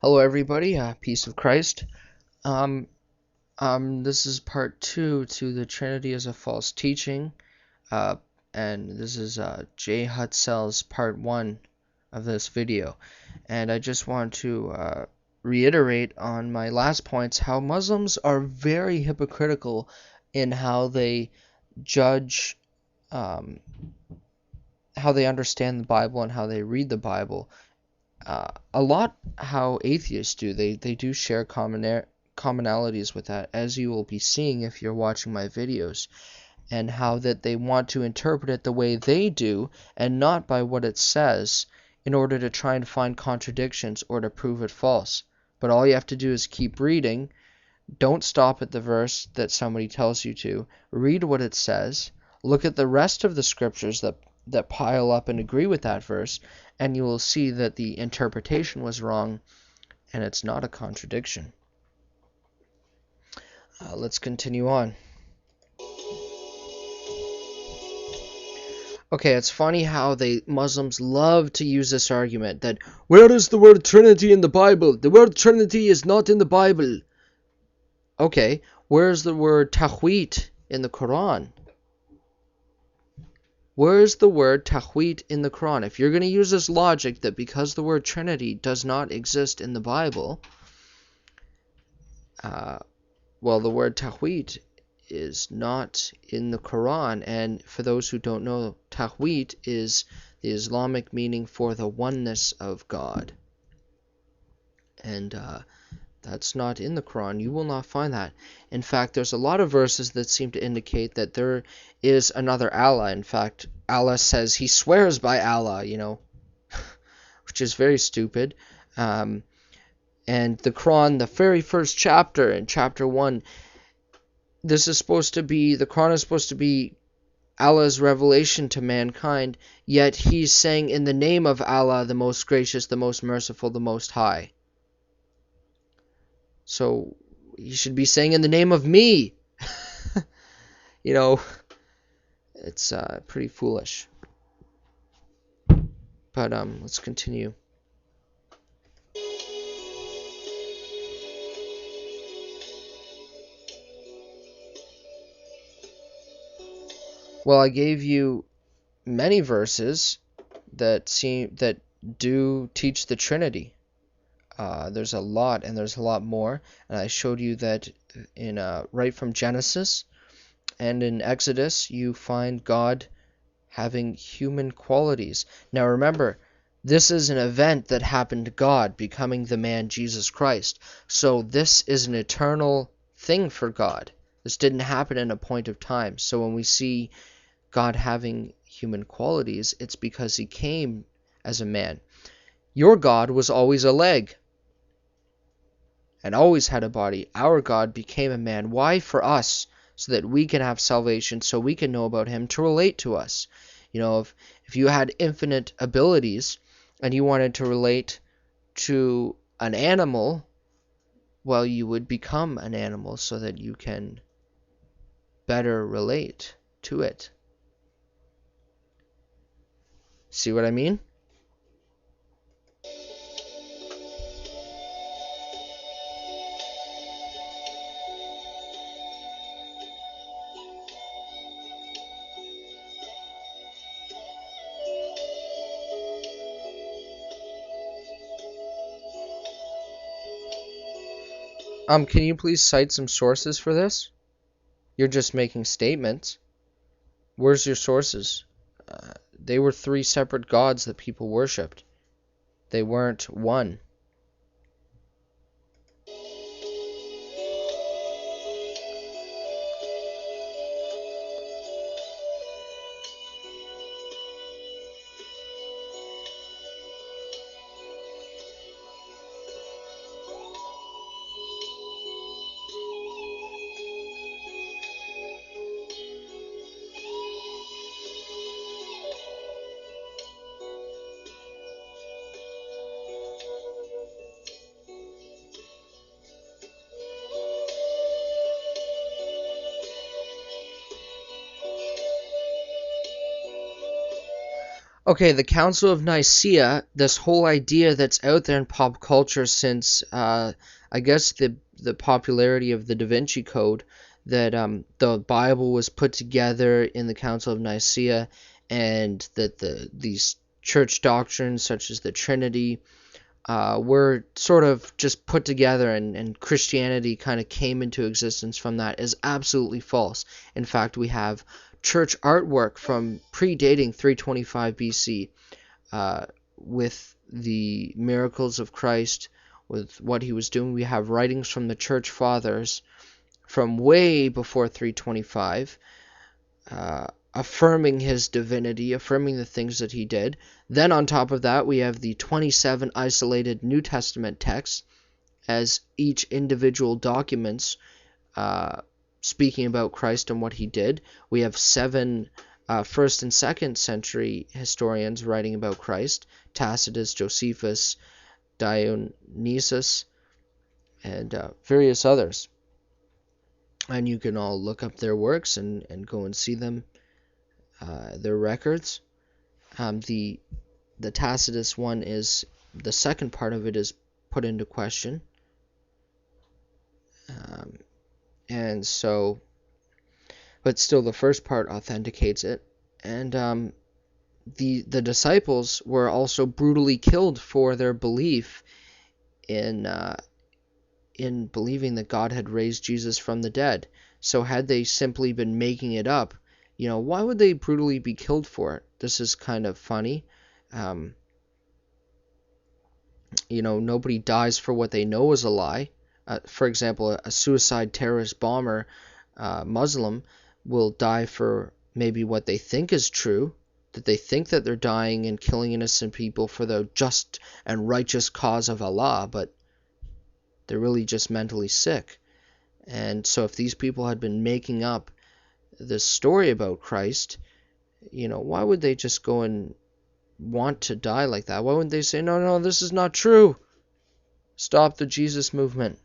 Hello, everybody. Peace of Christ. Um, this is part two to the Trinity as a false teaching, uh, and this is Jay Hutzel's part one of this video. And I just want to reiterate on my last points how Muslims are very hypocritical in how they judge, um, how they understand the Bible and how they read the Bible. A lot how atheists do. They do share commonalities with that, as you will be seeing if you're watching my videos, and how that they want to interpret it the way they do and not by what it says in order to try and find contradictions or to prove it false. But all you have to do is keep reading. Don't stop at the verse that somebody tells you to. Read what it says. Look at the rest of the scriptures that pile up and agree with that verse, and you will see that the interpretation was wrong and it's not a contradiction. Let's continue on. Okay, it's funny how Muslims love to use this argument that where is the word Trinity in the Bible? The word Trinity is not in the Bible. Okay, where's the word Tawhid in the Quran? Where's the word Tawhid in the Quran? If you're going to use this logic that because the word Trinity does not exist in the Bible, well, the word Tawhid is not in the Quran, and for those who don't know, Tawhid is the Islamic meaning for the oneness of God. And that's not in the Quran. You will not find that. In fact, there's a lot of verses that seem to indicate that there is another Allah. In fact, Allah says he swears by Allah, which is very stupid. And the Quran, the very first chapter, in chapter 1, the Quran is supposed to be Allah's revelation to mankind, yet he's saying in the name of Allah, the most gracious, the most merciful, the most high. So he should be saying in the name of me. It's pretty foolish. But let's continue. Well, I gave you many verses that do teach the Trinity. There's a lot, and there's a lot more, and I showed you that in right from Genesis and in Exodus you find God having human qualities. Now remember, this is an event that happened to God becoming the man Jesus Christ. So this is an eternal thing for God. This didn't happen in a point of time. So when we see God having human qualities, it's because he came as a man. Your God was always a leg and always had a body. Our God became a man. Why? For us, so that we can have salvation, so we can know about him, to relate to us. If you had infinite abilities and you wanted to relate to an animal, well, you would become an animal so that you can better relate to it. See what I mean? Can you please cite some sources for this? You're just making statements. Where's your sources? They were three separate gods that people worshipped. They weren't one. Okay, the Council of Nicaea, this whole idea that's out there in pop culture since, I guess, the popularity of the Da Vinci Code, that the Bible was put together in the Council of Nicaea, and that these church doctrines such as the Trinity were sort of just put together, and Christianity kind of came into existence from that, is absolutely false. In fact, we have church artwork from predating 325 BC, with the miracles of Christ, with what he was doing. We have writings from the church fathers from way before 325, affirming his divinity, affirming the things that he did. Then on top of that, we have the 27 isolated New Testament texts as each individual documents speaking about Christ and what he did. We have 7 first and second century historians writing about Christ: Tacitus, Josephus, Dionysius, and various others. And you can all look up their works and go and see them, their records. The Tacitus one is, the second part of it is put into question. And so, but still the first part authenticates it. And the disciples were also brutally killed for their belief in believing that God had raised Jesus from the dead. So had they simply been making it up, why would they brutally be killed for it? This is kind of funny. Nobody dies for what they know is a lie. For example, a suicide terrorist bomber, Muslim, will die for maybe what they think is true, that they think that they're dying and killing innocent people for the just and righteous cause of Allah, but they're really just mentally sick. And so if these people had been making up this story about Christ, why would they just go and want to die like that? Why wouldn't they say, no, this is not true? Stop the Jesus movement.